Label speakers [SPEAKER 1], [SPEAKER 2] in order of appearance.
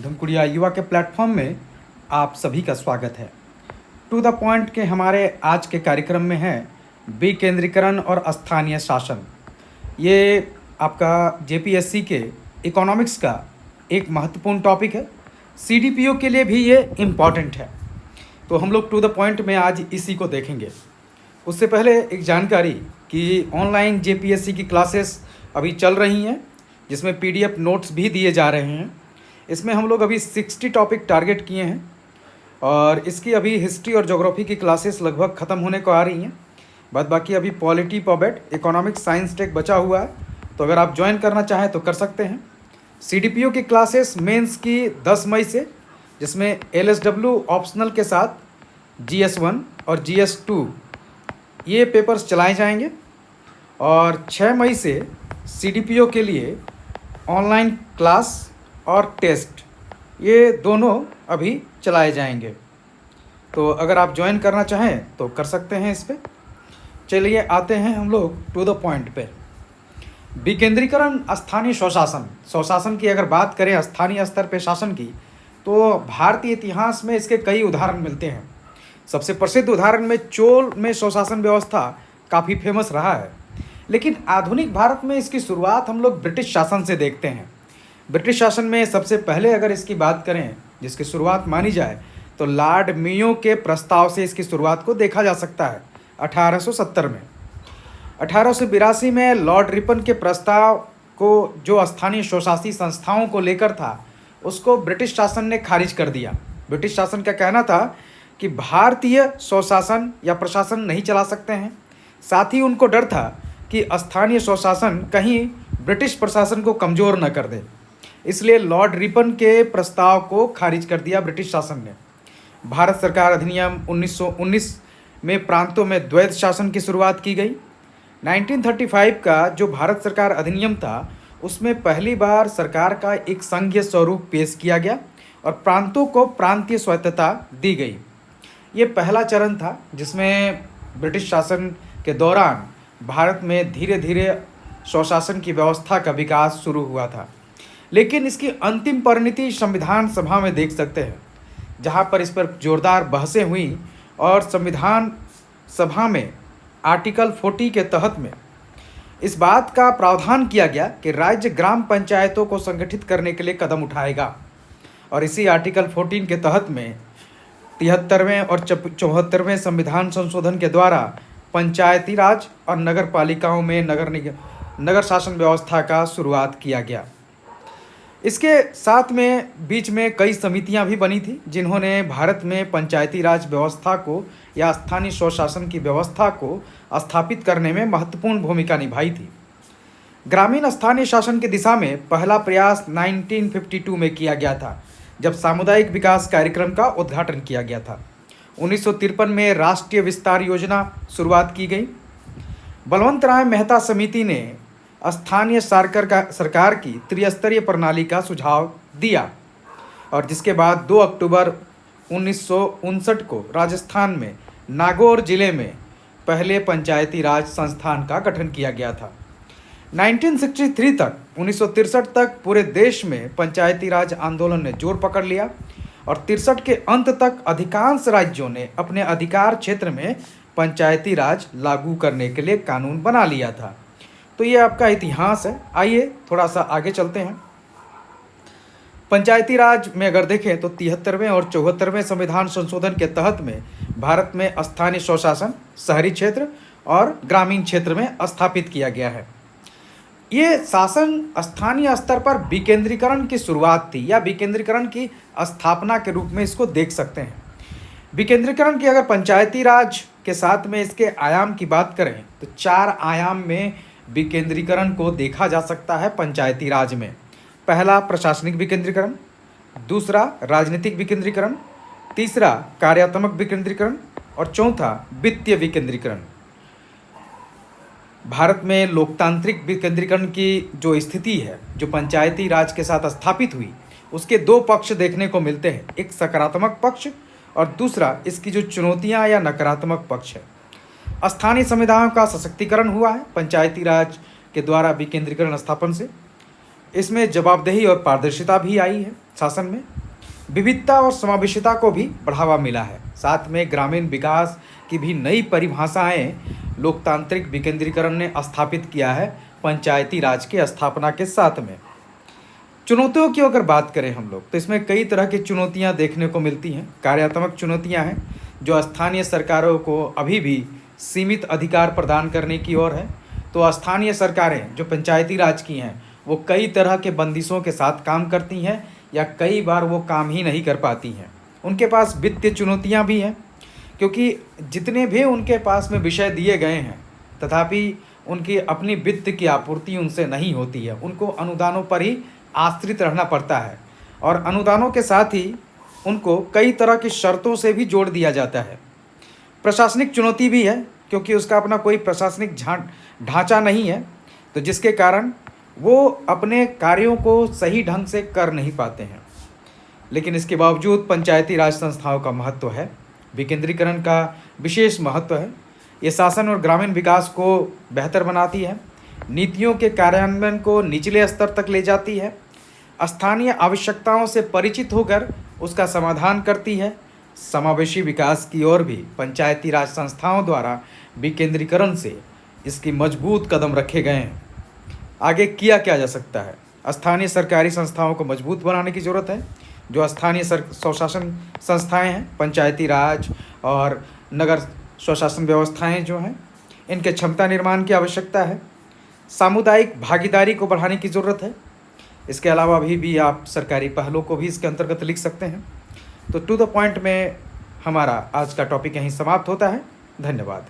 [SPEAKER 1] धमकुड़िया युवा के प्लेटफॉर्म में आप सभी का स्वागत है। टू द पॉइंट के हमारे आज के कार्यक्रम में है विकेंद्रीकरण और स्थानीय शासन। ये आपका जेपीएससी के इकोनॉमिक्स का एक महत्वपूर्ण टॉपिक है। सीडीपीओ के लिए भी ये इम्पॉर्टेंट है। तो हम लोग टू द पॉइंट में आज इसी को देखेंगे। उससे पहले एक जानकारी कि ऑनलाइन जेपीएससी की क्लासेस अभी चल रही हैं, जिसमें पीडीएफ नोट्स भी दिए जा रहे हैं। इसमें हम लोग अभी 60 टॉपिक टारगेट किए हैं और इसकी अभी हिस्ट्री और ज्योग्राफी की क्लासेस लगभग ख़त्म होने को आ रही हैं। बाद बाकी अभी पॉलिटी, पॉबेट, इकोनॉमिक्स, साइंस टेक बचा हुआ है। तो अगर आप ज्वाइन करना चाहें तो कर सकते हैं। सीडीपीओ की क्लासेस मेंस की 10 मई से, जिसमें एलएसडब्ल्यू ऑप्शनल के साथ जीएस1 और जीएस2 ये पेपर्स चलाए जाएंगे। और 6 मई से सीडीपीओ के लिए ऑनलाइन क्लास और टेस्ट ये दोनों अभी चलाए जाएंगे। तो अगर आप ज्वाइन करना चाहें तो कर सकते हैं इस पे। चलिए आते हैं हम लोग टू द पॉइंट पे। विकेंद्रीकरण, स्थानीय स्वशासन। स्वशासन की अगर बात करें स्थानीय स्तर पे शासन की, तो भारतीय इतिहास में इसके कई उदाहरण मिलते हैं। सबसे प्रसिद्ध उदाहरण में चोल में स्वशासन व्यवस्था काफ़ी फेमस रहा है। लेकिन आधुनिक भारत में इसकी शुरुआत हम लोग ब्रिटिश शासन से देखते हैं। ब्रिटिश शासन में सबसे पहले अगर इसकी बात करें, जिसकी शुरुआत मानी जाए, तो लॉर्ड मेयो के प्रस्ताव से इसकी शुरुआत को देखा जा सकता है 1870 में। 1882 में लॉर्ड रिपन के प्रस्ताव को, जो स्थानीय स्वशासी संस्थाओं को लेकर था, उसको ब्रिटिश शासन ने खारिज कर दिया। ब्रिटिश शासन का कहना था कि भारतीय स्वशासन या प्रशासन नहीं चला सकते हैं। साथ ही उनको डर था कि स्थानीय स्वशासन कहीं ब्रिटिश प्रशासन को कमज़ोर न कर दे। इसलिए लॉर्ड रिपन के प्रस्ताव को खारिज कर दिया ब्रिटिश शासन ने। भारत सरकार अधिनियम 1919 में प्रांतों में द्वैध शासन की शुरुआत की गई। 1935 का जो भारत सरकार अधिनियम था, उसमें पहली बार सरकार का एक संघीय स्वरूप पेश किया गया और प्रांतों को प्रांतीय स्वायत्तता दी गई। ये पहला चरण था जिसमें ब्रिटिश शासन के दौरान भारत में धीरे धीरे स्वशासन की व्यवस्था का विकास शुरू हुआ था। लेकिन इसकी अंतिम परिणति संविधान सभा में देख सकते हैं, जहां पर इस पर जोरदार बहसें हुई और संविधान सभा में आर्टिकल 40 के तहत में इस बात का प्रावधान किया गया कि राज्य ग्राम पंचायतों को संगठित करने के लिए कदम उठाएगा। और इसी आर्टिकल 14 के तहत में 73वें और 74वें संविधान संशोधन के द्वारा पंचायती राज और नगर पालिकाओं में नगर शासन व्यवस्था का शुरुआत किया गया। इसके साथ में बीच में कई समितियां भी बनी थी, जिन्होंने भारत में पंचायती राज व्यवस्था को या स्थानीय स्वशासन की व्यवस्था को स्थापित करने में महत्वपूर्ण भूमिका निभाई थी। ग्रामीण स्थानीय शासन की दिशा में पहला प्रयास 1952 में किया गया था, जब सामुदायिक विकास कार्यक्रम का उद्घाटन किया गया था। 1953 में राष्ट्रीय विस्तार योजना शुरुआत की गई। बलवंत राय मेहता समिति ने स्थानीय सरकार की त्रिस्तरीय प्रणाली का सुझाव दिया और जिसके बाद 2 अक्टूबर 1959 को राजस्थान में नागौर जिले में पहले पंचायती राज संस्थान का गठन किया गया था। 1963 तक 1963 तक पूरे देश में पंचायती राज आंदोलन ने जोर पकड़ लिया और 63 के अंत तक अधिकांश राज्यों ने अपने अधिकार क्षेत्र में पंचायती राज लागू करने के लिए कानून बना लिया था। तो ये आपका इतिहास है। आइए थोड़ा सा आगे चलते हैं। पंचायती राज में अगर देखें तो 73वें और 74वें संविधान संशोधन के तहत में भारत में स्थानीय स्वशासन शहरी क्षेत्र और ग्रामीण क्षेत्र में स्थापित किया गया है। ये शासन स्थानीय स्तर पर विकेंद्रीकरण की शुरुआत थी या विकेंद्रीकरण की स्थापना के रूप में इसको देख सकते हैं। विकेंद्रीकरण की अगर पंचायती राज के साथ में इसके आयाम की बात करें तो 4 आयाम में विकेंद्रीकरण को देखा जा सकता है पंचायती राज में। पहला प्रशासनिक विकेंद्रीकरण, दूसरा राजनीतिक विकेंद्रीकरण, तीसरा कार्यात्मक विकेंद्रीकरण और चौथा वित्तीय विकेंद्रीकरण। भारत में लोकतांत्रिक विकेंद्रीकरण की जो स्थिति है, जो पंचायती राज के साथ स्थापित हुई, उसके 2 पक्ष देखने को मिलते हैं। एक सकारात्मक पक्ष और दूसरा इसकी जो चुनौतियां या नकारात्मक पक्ष है। स्थानीय समुदायों का सशक्तिकरण हुआ है पंचायती राज के द्वारा विकेंद्रीकरण स्थापन से। इसमें जवाबदेही और पारदर्शिता भी आई है। शासन में विविधता और समावेशिता को भी बढ़ावा मिला है। साथ में ग्रामीण विकास की भी नई परिभाषाएं लोकतांत्रिक विकेंद्रीकरण ने स्थापित किया है पंचायती राज की स्थापना के साथ में। चुनौतियों की अगर बात करें हम लोग तो इसमें कई तरह की चुनौतियां देखने को मिलती हैं। कार्यात्मक चुनौतियां हैं जो स्थानीय सरकारों को अभी भी सीमित अधिकार प्रदान करने की ओर है। तो स्थानीय सरकारें जो पंचायती राज की हैं वो कई तरह के बंदिशों के साथ काम करती हैं या कई बार वो काम ही नहीं कर पाती हैं। उनके पास वित्तीय चुनौतियां भी हैं क्योंकि जितने भी उनके पास में विषय दिए गए हैं तथापि उनकी अपनी वित्त की आपूर्ति उनसे नहीं होती है। उनको अनुदानों पर ही आश्रित रहना पड़ता है और अनुदानों के साथ ही उनको कई तरह की शर्तों से भी जोड़ दिया जाता है। प्रशासनिक चुनौती भी है क्योंकि उसका अपना कोई प्रशासनिक ढांचा नहीं है, तो जिसके कारण वो अपने कार्यों को सही ढंग से कर नहीं पाते हैं। लेकिन इसके बावजूद पंचायती राज संस्थाओं का महत्व है, विकेंद्रीकरण का विशेष महत्व है। ये शासन और ग्रामीण विकास को बेहतर बनाती है, नीतियों के कार्यान्वयन को निचले स्तर तक ले जाती है, स्थानीय आवश्यकताओं से परिचित होकर उसका समाधान करती है। समावेशी विकास की ओर भी पंचायती राज संस्थाओं द्वारा विकेंद्रीकरण से इसकी मजबूत कदम रखे गए हैं। आगे किया क्या जा सकता है? स्थानीय सरकारी संस्थाओं को मजबूत बनाने की ज़रूरत है। जो स्थानीय स्वशासन संस्थाएं हैं, पंचायती राज और नगर स्वशासन व्यवस्थाएं जो हैं, इनके क्षमता निर्माण की आवश्यकता है। सामुदायिक भागीदारी को बढ़ाने की ज़रूरत है। इसके अलावा भी आप सरकारी पहलों को भी इसके अंतर्गत लिख सकते हैं। तो टू द पॉइंट में हमारा आज का टॉपिक यहीं समाप्त होता है। धन्यवाद।